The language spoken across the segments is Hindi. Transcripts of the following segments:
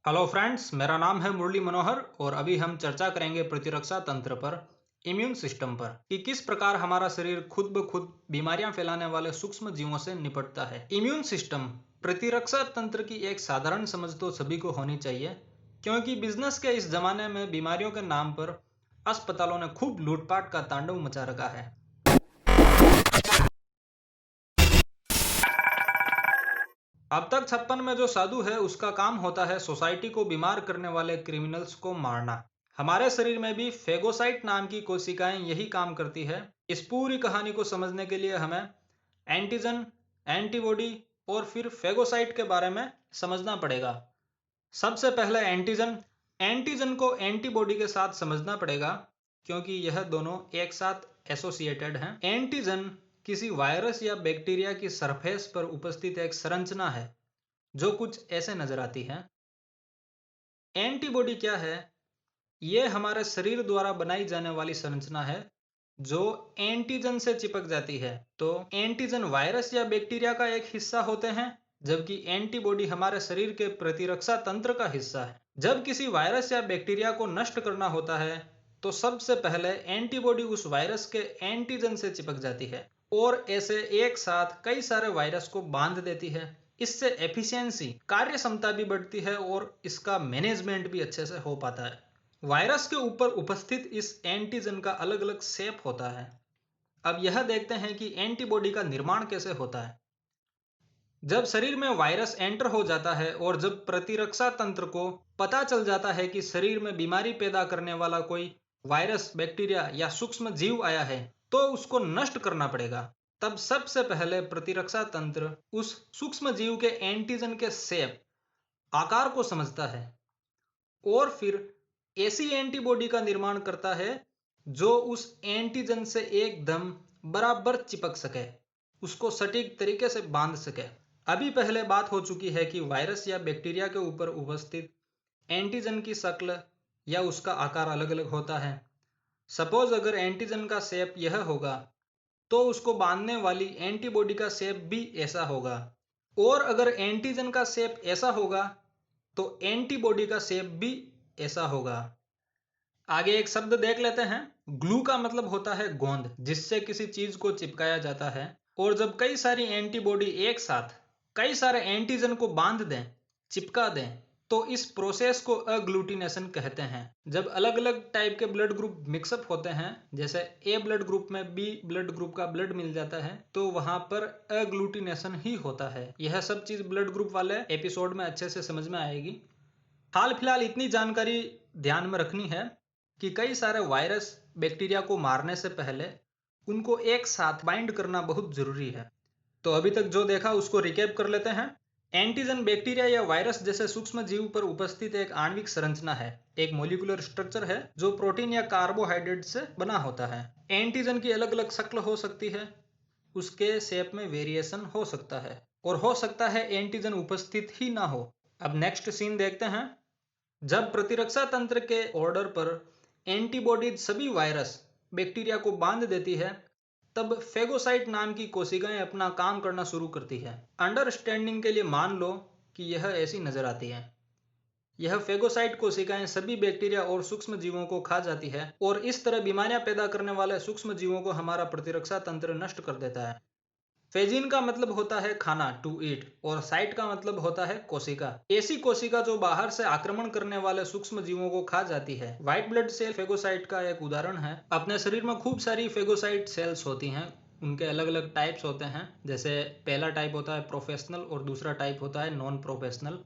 हेलो फ्रेंड्स, मेरा नाम है मुरली मनोहर और अभी हम चर्चा करेंगे प्रतिरक्षा तंत्र पर, इम्यून सिस्टम पर, कि किस प्रकार हमारा शरीर खुद ब खुद बीमारियां फैलाने वाले सूक्ष्म जीवों से निपटता है। इम्यून सिस्टम प्रतिरक्षा तंत्र की एक साधारण समझ तो सभी को होनी चाहिए, क्योंकि बिजनेस के इस जमाने में बीमारियों के नाम पर अस्पतालों ने खूब लूटपाट का तांडव मचा रखा है। अब तक 56 में जो साधु है उसका काम होता है सोसाइटी को बीमार करने वाले क्रिमिनल्स को मारना। हमारे शरीर में भी फेगोसाइट नाम की कोशिकाएं यही काम करती है। इस पूरी कहानी को समझने के लिए हमें एंटीजन, एंटीबॉडी और फिर फेगोसाइट के बारे में समझना पड़ेगा। सबसे पहले एंटीजन। एंटीजन को एंटीबॉडी के साथ समझना पड़ेगा, क्योंकि यह दोनों एक साथ एसोसिएटेड हैं। एंटीजन किसी वायरस या बैक्टीरिया की सरफेस पर उपस्थित एक संरचना है जो कुछ ऐसे नजर आती है। एंटीबॉडी क्या है? यह हमारे शरीर द्वारा बनाई जाने वाली संरचना है जो एंटीजन से चिपक जाती है। तो एंटीजन वायरस या बैक्टीरिया का एक हिस्सा होते हैं, जबकि एंटीबॉडी हमारे शरीर के प्रतिरक्षा तंत्र का हिस्सा है। जब किसी वायरस या बैक्टीरिया को नष्ट करना होता है तो सबसे पहले एंटीबॉडी उस वायरस के एंटीजन से चिपक जाती है और ऐसे एक साथ कई सारे वायरस को बांध देती है। इससे एफिशिएंसी, कार्य क्षमता भी बढ़ती है और इसका मैनेजमेंट भी अच्छे से हो पाता है। वायरस के ऊपर उपस्थित इस एंटीजन का अलग अलग शेप होता है। अब यह देखते हैं कि एंटीबॉडी का निर्माण कैसे होता है। जब शरीर में वायरस एंटर हो जाता है और जब प्रतिरक्षा तंत्र को पता चल जाता है कि शरीर में बीमारी पैदा करने वाला कोई वायरस, बैक्टीरिया या सूक्ष्म जीव आया है, तो उसको नष्ट करना पड़ेगा। तब सबसे पहले प्रतिरक्षा तंत्र उस सूक्ष्म जीव के एंटीजन के शेप, आकार को समझता है और फिर ऐसी एंटीबॉडी का निर्माण करता है जो उस एंटीजन से एकदम बराबर चिपक सके, उसको सटीक तरीके से बांध सके। अभी पहले बात हो चुकी है कि वायरस या बैक्टीरिया के ऊपर उपस्थित एंटीजन की शक्ल या उसका आकार अलग अलग होता है। सपोज अगर एंटीजन का शेप यह होगा तो उसको बांधने वाली एंटीबॉडी का शेप भी ऐसा होगा, और अगर एंटीजन का शेप ऐसा होगा तो एंटीबॉडी का शेप भी ऐसा होगा। आगे एक शब्द देख लेते हैं। ग्लू का मतलब होता है गोंद, जिससे किसी चीज को चिपकाया जाता है। और जब कई सारी एंटीबॉडी एक साथ कई सारे एंटीजन को बांध दें, चिपका दें, तो इस प्रोसेस को अग्लूटिनेशन कहते हैं। जब अलग अलग टाइप के ब्लड ग्रुप मिक्सअप होते हैं, जैसे ए ब्लड ग्रुप में बी ब्लड ग्रुप का ब्लड मिल जाता है, तो वहां पर अग्लूटिनेशन ही होता है। यह सब चीज ब्लड ग्रुप वाले एपिसोड में अच्छे से समझ में आएगी। हाल फिलहाल इतनी जानकारी ध्यान में रखनी है कि कई सारे वायरस, बैक्टीरिया को मारने से पहले उनको एक साथ बाइंड करना बहुत जरूरी है। तो अभी तक जो देखा उसको रिकैप कर लेते हैं। एंटीजन बैक्टीरिया या वायरस जैसे सूक्ष्म जीव पर उपस्थित एक आणविक संरचना है, एक मोलिकुलर स्ट्रक्चर है जो प्रोटीन या कार्बोहाइड्रेट से बना होता है। एंटीजन की अलग अलग शक्ल हो सकती है, उसके शेप में वेरिएशन हो सकता है, और हो सकता है एंटीजन उपस्थित ही ना हो। अब नेक्स्ट सीन देखते हैं। जब प्रतिरक्षा तंत्र के ऑर्डर पर एंटीबॉडीज सभी वायरस, बैक्टीरिया को बांध देती है, तब फेगोसाइट नाम की कोशिकाएं अपना काम करना शुरू करती है। अंडरस्टैंडिंग के लिए मान लो कि यह ऐसी नजर आती है। यह फेगोसाइट कोशिकाएं सभी बैक्टीरिया और सूक्ष्म जीवों को खा जाती है और इस तरह बीमारियां पैदा करने वाले सूक्ष्म जीवों को हमारा प्रतिरक्षा तंत्र नष्ट कर देता है। फेजिन का मतलब होता है खाना, टू ईट, और साइट का मतलब होता है कोशिका। ऐसी कोशिका जो बाहर से आक्रमण करने वाले सूक्ष्म जीवों को खा जाती है। व्हाइट ब्लड सेल फेगोसाइट का एक उदाहरण है। अपने शरीर में खूब सारी फेगोसाइट सेल्स होती हैं, उनके अलग अलग टाइप्स होते हैं। जैसे पहला टाइप होता है प्रोफेशनल और दूसरा टाइप होता है नॉन प्रोफेशनल।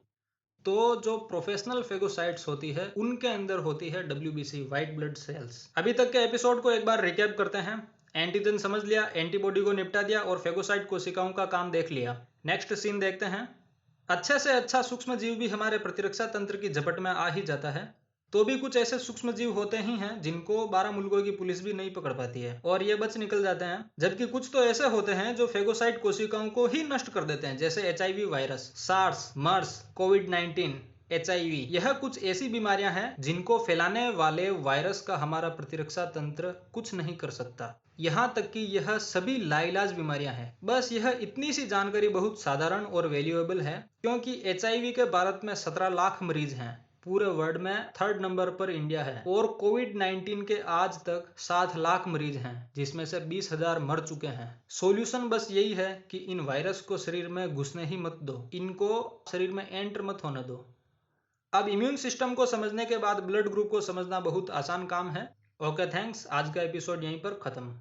तो जो प्रोफेशनल फेगोसाइट्स होती है उनके अंदर होती है WBC, व्हाइट ब्लड सेल्स। अभी तक के एपिसोड को एक बार रिकैप करते हैं। एंटीजन समझ लिया, एंटीबॉडी को निपटा दिया और फेगोसाइट कोशिकाओं का काम देख लिया। नेक्स्ट सीन देखते हैं। अच्छे से अच्छा सूक्ष्म जीव भी हमारे प्रतिरक्षा तंत्र की झपट में आ ही जाता है, तो भी कुछ ऐसे सूक्ष्म जीव होते ही हैं जिनको 12 मुल्कों की पुलिस भी नहीं पकड़ पाती है और ये बच निकल जाते हैं। जबकि कुछ तो ऐसे होते हैं जो फेगोसाइट कोशिकाओं को ही नष्ट कर देते हैं, जैसे HIV वायरस, सार्स, मर्स, कोविड-19, HIV यह कुछ ऐसी बीमारियां हैं जिनको फैलाने वाले वायरस का हमारा प्रतिरक्षा तंत्र कुछ नहीं कर सकता। यहाँ तक कि यह सभी लाइलाज बीमारियां हैं। बस यह इतनी सी जानकारी बहुत साधारण और वैल्यूएबल है क्योंकि HIV के भारत में 17 लाख मरीज हैं। पूरे वर्ल्ड में 3rd नंबर पर इंडिया है और कोविड-19 के आज तक 7 लाख मरीज हैं, जिसमें से 20,000 मर चुके हैं। सॉल्यूशन बस यही है कि इन वायरस को शरीर में घुसने ही मत दो, इनको शरीर में एंटर मत होने दो। अब इम्यून सिस्टम को समझने के बाद ब्लड ग्रुप को समझना बहुत आसान काम है। Okay, thanks. आज का एपिसोड यहीं पर खत्म।